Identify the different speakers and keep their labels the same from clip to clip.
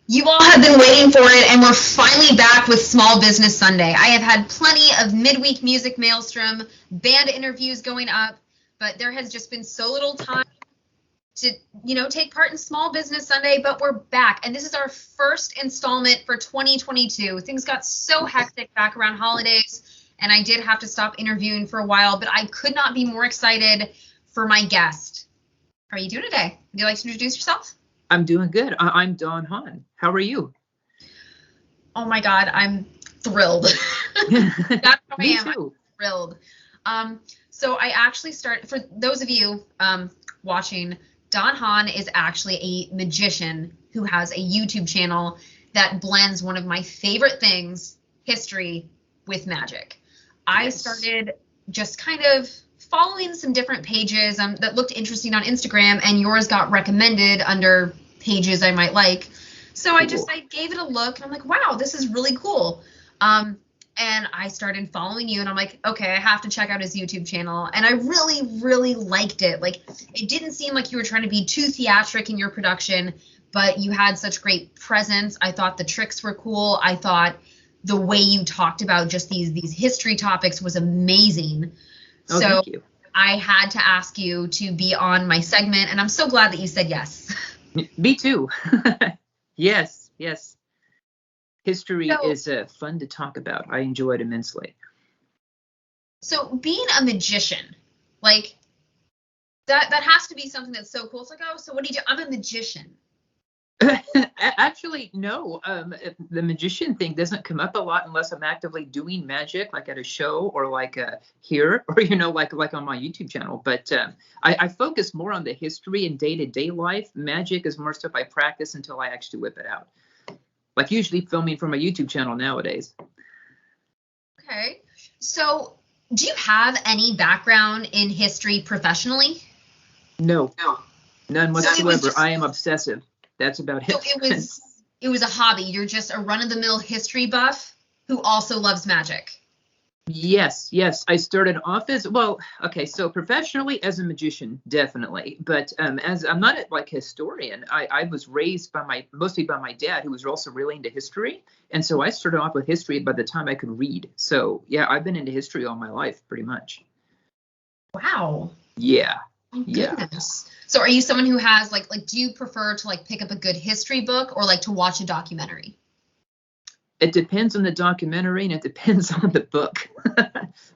Speaker 1: You all have been waiting for it, and we're finally back with Small Business Sunday. I have had plenty of midweek music maelstrom, band interviews going up, but there has just been so little time to, take part in Small Business Sunday, but we're back. And this is our first installment for 2022. Things got so hectic back around holidays, and I did have to stop interviewing for a while, but I could not be more excited for my guest. How are you doing today? Would you like to introduce yourself?
Speaker 2: I'm doing good. I'm Don Hahn. How are you?
Speaker 1: Oh my God, I'm thrilled. That's how
Speaker 2: Me
Speaker 1: I am.
Speaker 2: too.
Speaker 1: I'm thrilled. So I actually started, for those of you watching, Don Hahn is actually a magician who has a YouTube channel that blends one of my favorite things, history, with magic. I started just kind of following some different pages that looked interesting on Instagram, and yours got recommended under pages I might like. So I gave it a look, and I'm like, wow, this is really cool. And I started following you, and I'm like, okay, I have to check out his YouTube channel. And I really, really liked it. Like, it didn't seem like you were trying to be too theatric in your production, but you had such great presence. I thought the tricks were cool. I thought the way you talked about just these history topics was amazing.
Speaker 2: Oh,
Speaker 1: so
Speaker 2: thank you.
Speaker 1: I had to ask you to be on my segment, and I'm so glad that you said yes.
Speaker 2: Me too. Yes. History is fun to talk about. I enjoy it immensely.
Speaker 1: So being a magician, like that has to be something that's so cool. It's like, oh, so what do you do? I'm a magician.
Speaker 2: Actually, no. The magician thing doesn't come up a lot unless I'm actively doing magic, like at a show or like here, or like on my YouTube channel. But I focus more on the history and day-to-day life. Magic is more stuff I practice until I actually whip it out. Like usually filming for my YouTube channel nowadays.
Speaker 1: Okay. So do you have any background in history professionally?
Speaker 2: No, none whatsoever.
Speaker 1: So
Speaker 2: I am obsessive. That's about it.
Speaker 1: So it was a hobby. You're just a run-of-the-mill history buff who also loves magic.
Speaker 2: Yes. I started off as so professionally as a magician, definitely. But as I'm not like historian, I was raised mostly by my dad, who was also really into history. And so I started off with history by the time I could read. So yeah, I've been into history all my life, pretty much.
Speaker 1: Wow.
Speaker 2: Yeah.
Speaker 1: Oh, goodness. So are you someone who has like do you prefer to like pick up a good history book or like to watch a documentary?
Speaker 2: It depends on the documentary and it depends on the book.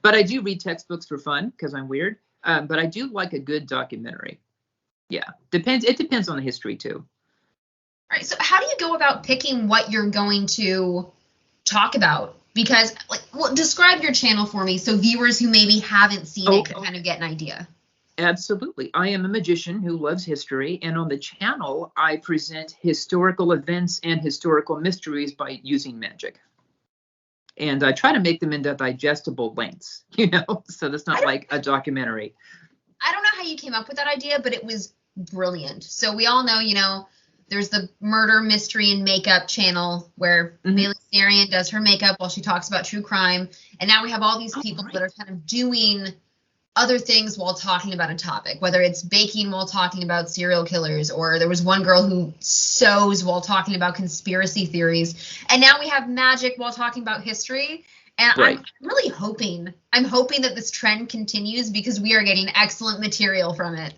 Speaker 2: But I do read textbooks for fun because I'm weird. But I do like a good documentary. Yeah. It depends on the history too.
Speaker 1: All right. So how do you go about picking what you're going to talk about? Because describe your channel for me so viewers who maybe haven't seen it can kind of get an idea.
Speaker 2: Absolutely. I am a magician who loves history, and on the channel, I present historical events and historical mysteries by using magic. And I try to make them into digestible lengths, so that's not like a documentary.
Speaker 1: I don't know how you came up with that idea, but it was brilliant. So we all know, there's the murder, mystery, and makeup channel where Miss Ariel does her makeup while she talks about true crime. And now we have all these people that are kind of doing other things while talking about a topic, whether it's baking while talking about serial killers, or there was one girl who sews while talking about conspiracy theories. And now we have magic while talking about history. And I'm really hoping that this trend continues because we are getting excellent material from it.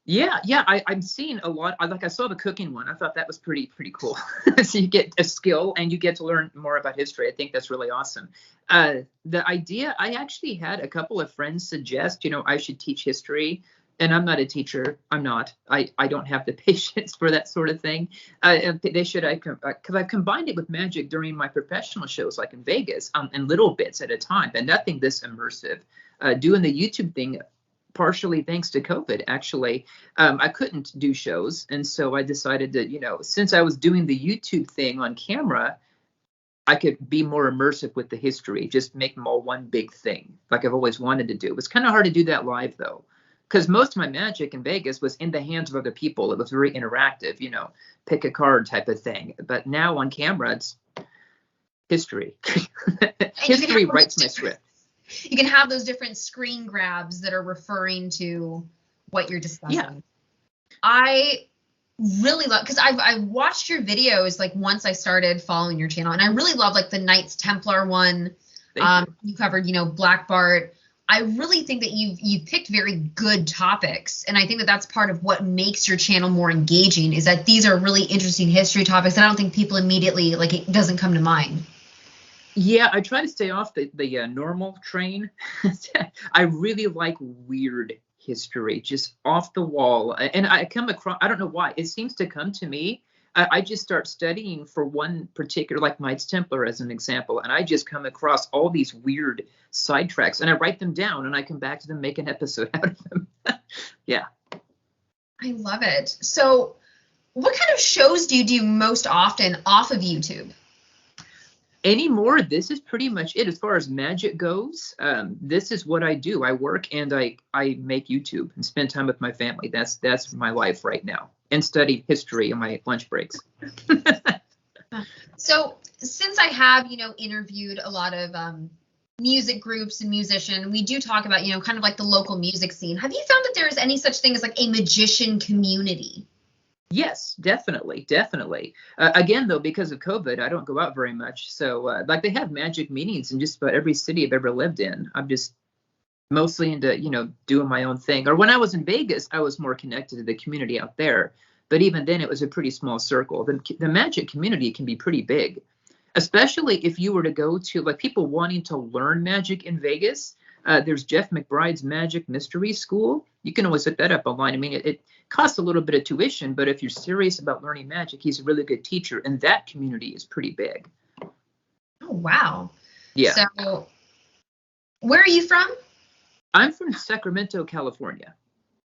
Speaker 2: Yeah, I'm seeing a lot. I saw the cooking one. I thought that was pretty cool. So you get a skill and you get to learn more about history. I think that's really awesome. The idea, I actually had a couple of friends suggest, I should teach history. And I'm not a teacher. I'm not. I don't have the patience for that sort of thing. They should, because I've combined it with magic during my professional shows, like in Vegas, in little bits at a time, but nothing this immersive. Doing the YouTube thing, partially thanks to COVID, actually, I couldn't do shows. And so I decided that, since I was doing the YouTube thing on camera, I could be more immersive with the history, just make them all one big thing, like I've always wanted to do. It was kind of hard to do that live, though, because most of my magic in Vegas was in the hands of other people. It was very interactive, pick a card type of thing. But now on camera, it's history. History writes my script.
Speaker 1: You can have those different screen grabs that are referring to what you're discussing. Yeah. I really love, because I watched your videos like once I started following your channel, and I really love like the Knights Templar one. You covered, Black Bart. I really think that you've picked very good topics, and I think that that's part of what makes your channel more engaging, is that these are really interesting history topics that I don't think people immediately, like, it doesn't come to mind.
Speaker 2: Yeah, I try to stay off the normal train. I really like weird history, just off the wall. And I come across, I don't know why, it seems to come to me. I just start studying for one particular, like Knights Templar as an example, and I just come across all these weird sidetracks, and I write them down, and I come back to them, make an episode out of them. Yeah.
Speaker 1: I love it. So what kind of shows do you do most often off of YouTube?
Speaker 2: Anymore, this is pretty much it as far as magic goes. This is what I do. I work and I make YouTube and spend time with my family. That's my life right now, and study history on my lunch breaks.
Speaker 1: So since I have, interviewed a lot of music groups and musicians, we do talk about, kind of like the local music scene. Have you found that there is any such thing as like a magician community?
Speaker 2: Yes, definitely. Again, though, because of COVID, I don't go out very much. So like they have magic meetings in just about every city I've ever lived in. I'm just mostly into, doing my own thing. Or when I was in Vegas, I was more connected to the community out there. But even then, it was a pretty small circle. The magic community can be pretty big, especially if you were to go to, like, people wanting to learn magic in Vegas. There's Jeff McBride's Magic Mystery School. You can always look that up online. I mean, it costs a little bit of tuition, but if you're serious about learning magic, he's a really good teacher, and that community is pretty big.
Speaker 1: Oh, wow.
Speaker 2: Yeah.
Speaker 1: So where are you from?
Speaker 2: I'm from Sacramento, California.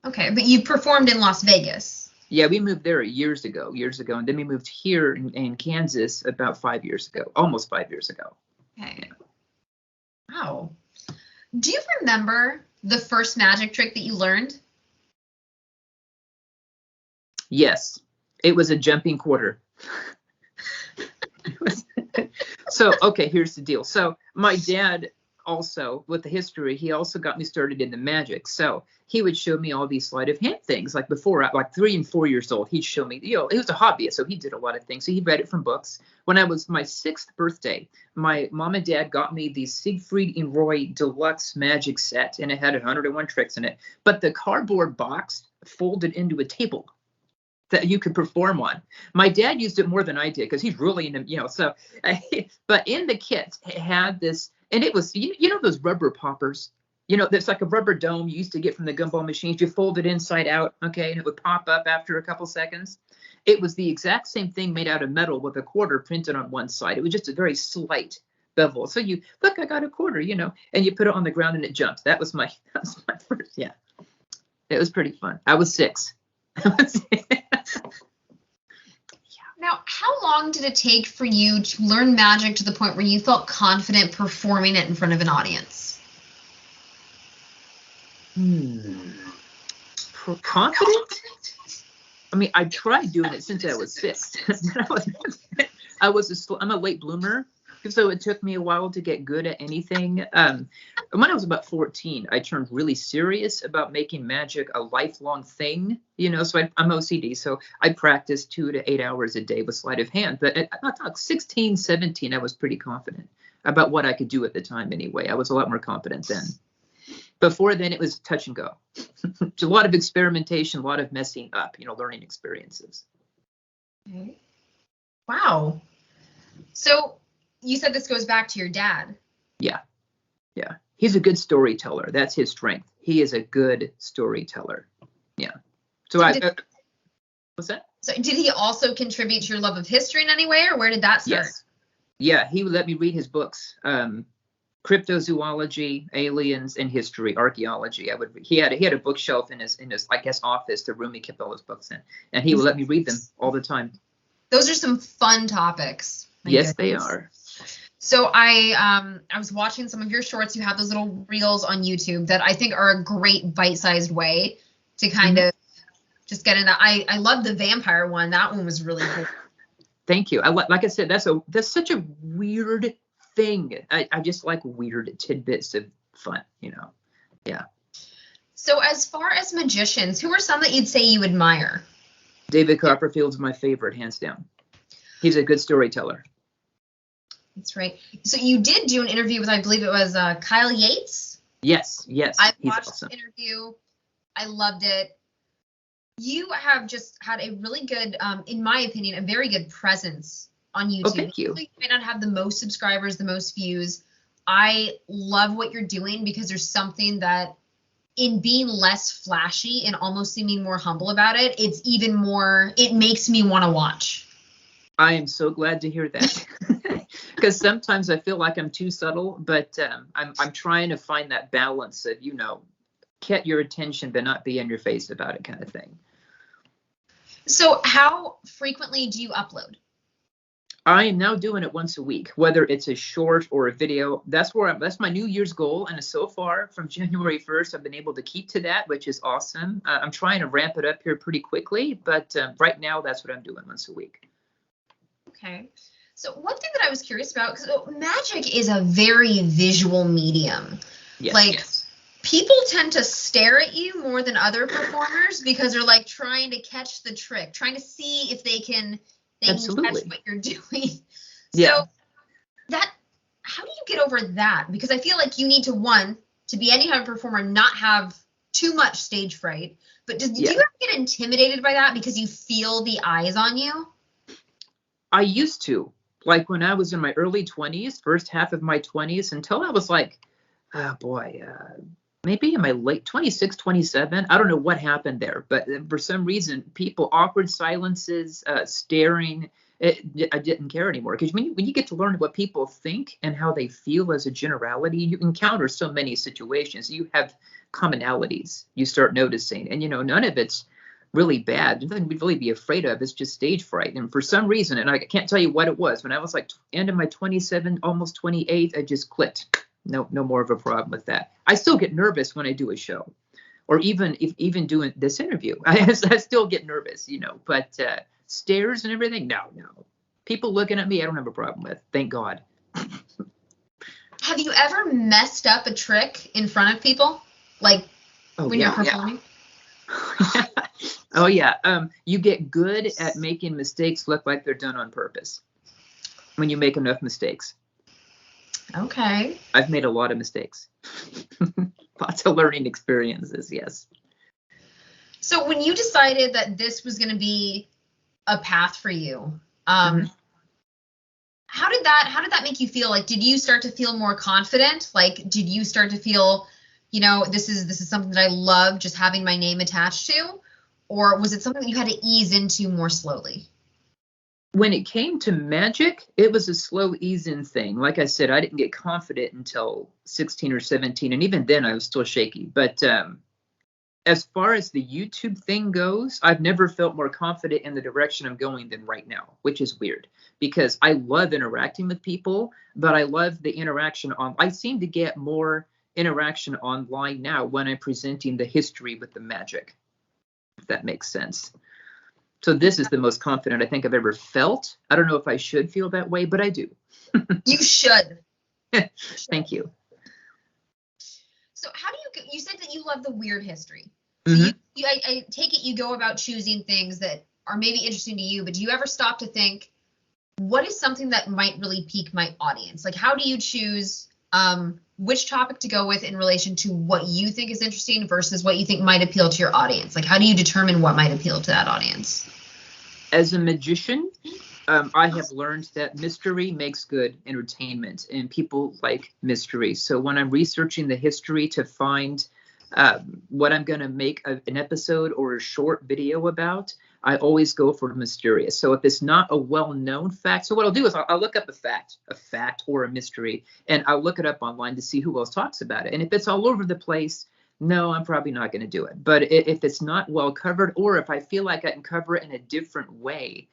Speaker 1: Okay, but you performed in Las Vegas.
Speaker 2: Yeah, we moved there years ago, and then we moved here in Kansas about 5 years ago, almost 5 years ago.
Speaker 1: Okay. Wow. Do you remember the first magic trick that you learned?
Speaker 2: Yes, it was a jumping quarter. So, okay, here's the deal. So my dad also, with the history, he also got me started in the magic. So he would show me all these sleight of hand things. Like before, like 3 and 4 years old, he'd show me, he was a hobbyist, so he did a lot of things. So he read it from books. When I was my 6th birthday, my mom and dad got me the Siegfried and Roy Deluxe Magic Set, and it had 101 tricks in it. But the cardboard box folded into a table that you could perform on. My dad used it more than I did because he's really into, so, but in the kit, it had this, and it was, those rubber poppers, there's like a rubber dome you used to get from the gumball machines. You fold it inside out, okay, and it would pop up after a couple seconds. It was the exact same thing made out of metal with a quarter printed on one side. It was just a very slight bevel. So you, look, I got a quarter, and you put it on the ground and it jumped. That was my first, yeah. It was pretty fun. I was 6.
Speaker 1: Now, how long did it take for you to learn magic to the point where you felt confident performing it in front of an audience?
Speaker 2: Confident? I mean, I tried doing it since I was 6. I'm a late bloomer, so it took me a while to get good at anything. When I was about 14, I turned really serious about making magic a lifelong thing, so I'm OCD, so I practiced 2 to 8 hours a day with sleight of hand. But at 16, 17, I was pretty confident about what I could do at the time anyway. I was a lot more confident then. Before then, it was touch and go. A lot of experimentation, a lot of messing up, learning experiences.
Speaker 1: Okay. Wow. So you said this goes back to your dad.
Speaker 2: Yeah. He's a good storyteller. That's his strength. He is a good storyteller. Yeah. So what's that?
Speaker 1: So did he also contribute to your love of history in any way, or where did that start?
Speaker 2: Yes. Yeah, he would let me read his books. Cryptozoology, aliens, and history, archaeology. He had a bookshelf in his I guess office, the room he kept all his books in, and he would let me read them all the time.
Speaker 1: Those are some fun topics.
Speaker 2: Yes, they are.
Speaker 1: So I was watching some of your shorts. You have those little reels on YouTube that I think are a great bite-sized way to kind of just get into. I love the vampire one. That one was really cool.
Speaker 2: Thank you. Like I said, that's such a weird thing. I just like weird tidbits of fun, Yeah.
Speaker 1: So as far as magicians, who are some that you'd say you admire?
Speaker 2: David Copperfield's my favorite, hands down. He's a good storyteller.
Speaker 1: That's right. So you did do an interview with, I believe it was Kyle Yates.
Speaker 2: Yes.
Speaker 1: I
Speaker 2: He's
Speaker 1: watched
Speaker 2: awesome.
Speaker 1: the interview. I loved it. You have just had a really good, in my opinion, a very good presence on YouTube.
Speaker 2: Oh, thank you.
Speaker 1: You may not have the most subscribers, the most views. I love what you're doing because there's something that, in being less flashy and almost seeming more humble about it, it's even more, it makes me want to watch.
Speaker 2: I am so glad to hear that. Because sometimes I feel like I'm too subtle, but I'm trying to find that balance of, get your attention but not be in your face about it kind of thing.
Speaker 1: So how frequently do you upload?
Speaker 2: I am now doing it once a week, whether it's a short or a video. That's my New Year's goal. And so far from January 1st, I've been able to keep to that, which is awesome. I'm trying to ramp it up here pretty quickly, but right now that's what I'm doing once a week.
Speaker 1: Okay. So one thing that I was curious about, because magic is a very visual medium.
Speaker 2: Yes.
Speaker 1: People tend to stare at you more than other performers because they're like trying to catch the trick, trying to see if they can catch what you're doing.
Speaker 2: Yeah.
Speaker 1: So how do you get over that? Because I feel like you need to be any kind of performer, not have too much stage fright. But do you ever get intimidated by that because you feel the eyes on you?
Speaker 2: I used to, like when I was in my early 20s, first half of my 20s, until I was like, maybe in my late 26, 27. I don't know what happened there, but for some reason, awkward silences, staring, I didn't care anymore. Because when you get to learn what people think and how they feel as a generality, you encounter so many situations. You have commonalities you start noticing, and none of it's really bad. Nothing we'd really be afraid of. It's just stage fright. And for some reason, and I can't tell you what it was, when I was like end of my 27, almost 28, I just clicked. No more of a problem with that. I still get nervous when I do a show, or even doing this interview. I still get nervous, but stares and everything, no. People looking at me, I don't have a problem with. Thank God.
Speaker 1: Have you ever messed up a trick in front of people? Like when you're performing?
Speaker 2: Yeah. Oh, yeah. You get good at making mistakes look like they're done on purpose when you make enough mistakes.
Speaker 1: Okay.
Speaker 2: I've made a lot of mistakes. Lots of learning experiences, yes.
Speaker 1: So when you decided that this was going to be a path for you, how did that make you feel? Like, did you start to feel more confident? Like, did you start to feel, this is something that I love just having my name attached to? Or was it something that you had to ease into more slowly?
Speaker 2: When it came to magic, it was a slow ease-in thing. Like I said, I didn't get confident until 16 or 17, and even then I was still shaky. But as far as the YouTube thing goes, I've never felt more confident in the direction I'm going than right now, which is weird because I love interacting with people, but I love the interaction I seem to get more interaction online now when I'm presenting the history with the magic, if that makes sense. So this is the most confident I think I've ever felt. I don't know if I should feel that way, but I do.
Speaker 1: You should.
Speaker 2: Thank you.
Speaker 1: So how do you said that you love the weird history.
Speaker 2: Mm-hmm.
Speaker 1: So I take it you go about choosing things that are maybe interesting to you, but do you ever stop to think, what is something that might really pique my audience? Like, how do you choose which topic to go with in relation to what you think is interesting versus what you think might appeal to your audience? Like, how do you determine what might appeal to that audience?
Speaker 2: As a magician, I have learned that mystery makes good entertainment, and people like mystery. So when I'm researching the history to find what I'm going to make an episode or a short video about, I always go for mysterious. So if it's not a well-known fact, so what I'll do is I'll look up a fact or a mystery, and I'll look it up online to see who else talks about it. And if it's all over the place, no, I'm probably not going to do it. But if it's not well covered, or if I feel like I can cover it in a different way,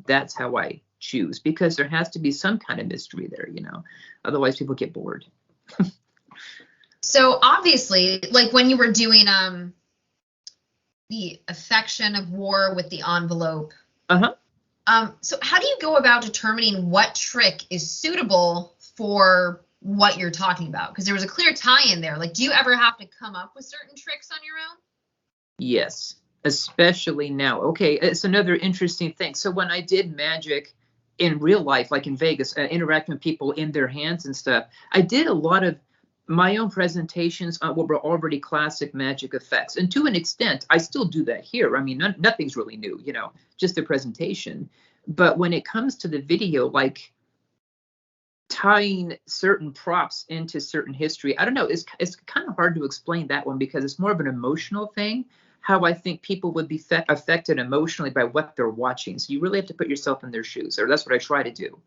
Speaker 2: that's how I choose, because there has to be some kind of mystery there, otherwise people get bored.
Speaker 1: So obviously, like when you were doing the affection of war with the envelope. So how do you go about determining what trick is suitable for what you're talking about? Because there was a clear tie in there. Like, do you ever have to come up with certain tricks on your own?
Speaker 2: Yes. especially now. Okay, it's another interesting thing. So when I did magic in real life, like in Vegas, interacting with people in their hands and stuff, I did a lot of my own presentations on what were already classic magic effects. And to an extent, I still do that here. I mean, nothing's really new, you know, just the presentation. But when it comes to the video, like tying certain props into certain history, I don't know, it's kind of hard to explain that one because it's more of an emotional thing, how I think people would be affected emotionally by what they're watching. So you really have to put yourself in their shoes, or that's what I try to do.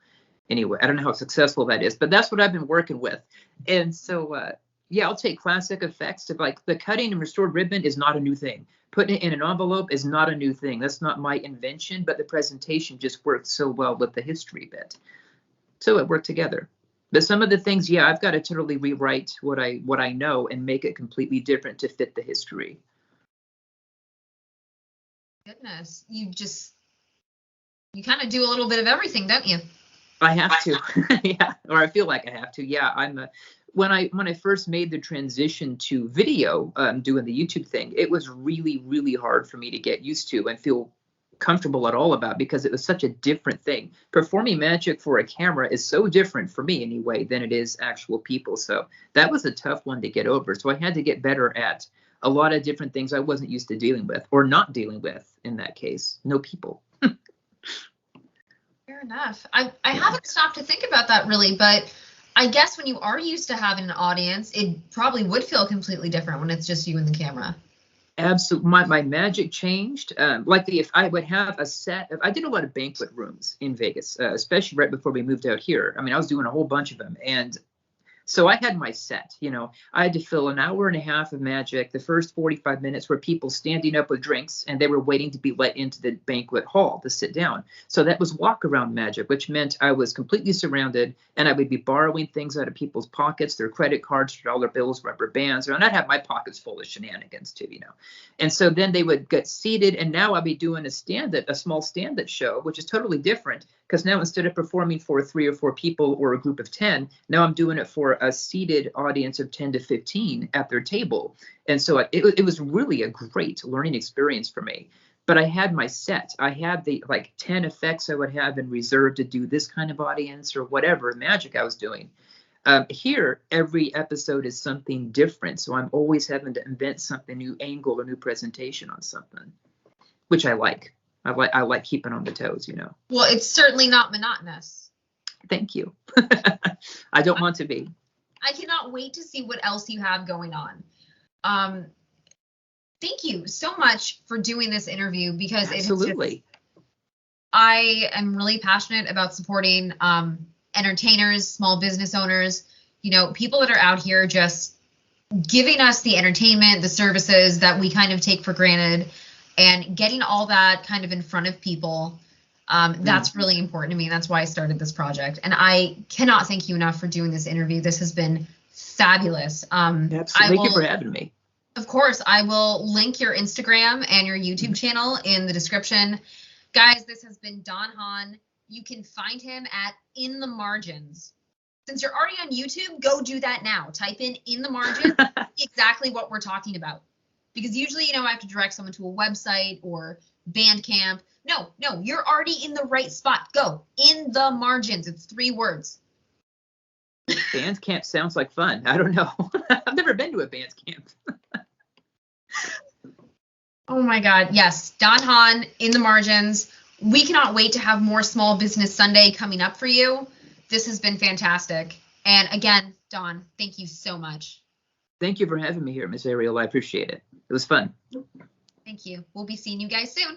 Speaker 2: Anyway, I don't know how successful that is, but that's what I've been working with. And so, yeah, I'll take classic effects to, like, the cutting and restored ribbon is not a new thing. Putting it in an envelope is not a new thing. That's not my invention, but the presentation just worked so well with the history bit. So it worked together. But some of the things, yeah, I've got to totally rewrite what I know and make it completely different to fit the history.
Speaker 1: Goodness, you kind of do a little bit of everything, don't you?
Speaker 2: I have to, yeah, or I feel like I have to. Yeah, when I first made the transition to video, doing the YouTube thing, it was really, really hard for me to get used to and feel comfortable at all about, because it was such a different thing. Performing magic for a camera is so different for me anyway than it is actual people. So that was a tough one to get over. So I had to get better at a lot of different things I wasn't used to dealing with, or not dealing with in that case. No people.
Speaker 1: Fair enough. I haven't stopped to think about that really, but I guess when you are used to having an audience, it probably would feel completely different when it's just you and the camera.
Speaker 2: Absolutely. My magic changed. Like if I would have a set of, I did a lot of banquet rooms in Vegas, especially right before we moved out here. I mean, I was doing a whole bunch of them. And so I had my set, you know, I had to fill an hour and a half of magic. The first 45 minutes were people standing up with drinks, and they were waiting to be let into the banquet hall to sit down. So that was walk around magic, which meant I was completely surrounded, and I would be borrowing things out of people's pockets, their credit cards, dollar bills, rubber bands, and I'd have my pockets full of shenanigans too, you know. And so then they would get seated, and now I'd be doing a small stand-up show, which is totally different, because now instead of performing for 3 or 4 people or a group of 10, now I'm doing it for a seated audience of 10 to 15 at their table. And so it was really a great learning experience for me. But I had my set. I had the 10 effects I would have in reserve to do this kind of audience or whatever magic I was doing. Here, every episode is something different. So I'm always having to invent something, new angle or new presentation on something, which I like. I like keeping on the toes, you know.
Speaker 1: Well, it's certainly not monotonous.
Speaker 2: Thank you. I don't want to be.
Speaker 1: I cannot wait to see what else you have going on. Thank you so much for doing this interview, because
Speaker 2: Absolutely.
Speaker 1: I am really passionate about supporting entertainers, small business owners, you know, people that are out here just giving us the entertainment, the services that we kind of take for granted, and getting all that kind of in front of people. That's really important to me. That's why I started this project. And I cannot thank you enough for doing this interview. This has been fabulous.
Speaker 2: Absolutely. Thank you for having me.
Speaker 1: Of course, I will link your Instagram and your YouTube channel in the description. Guys, this has been Don Hahn. You can find him at In the Margins. Since you're already on YouTube, go do that now. Type in the margins, exactly what we're talking about. Because usually, you know, I have to direct someone to a website or Bandcamp. No, you're already in the right spot. Go In the Margins. It's 3 words.
Speaker 2: Bandcamp sounds like fun. I don't know. I've never been to a Bandcamp.
Speaker 1: Oh my God. Yes. Don Hahn, In the Margins. We cannot wait to have more Small Business Sunday coming up for you. This has been fantastic. And again, Don, thank you so much.
Speaker 2: Thank you for having me here, Miss Ariel. I appreciate it. It was fun.
Speaker 1: Thank you. We'll be seeing you guys soon.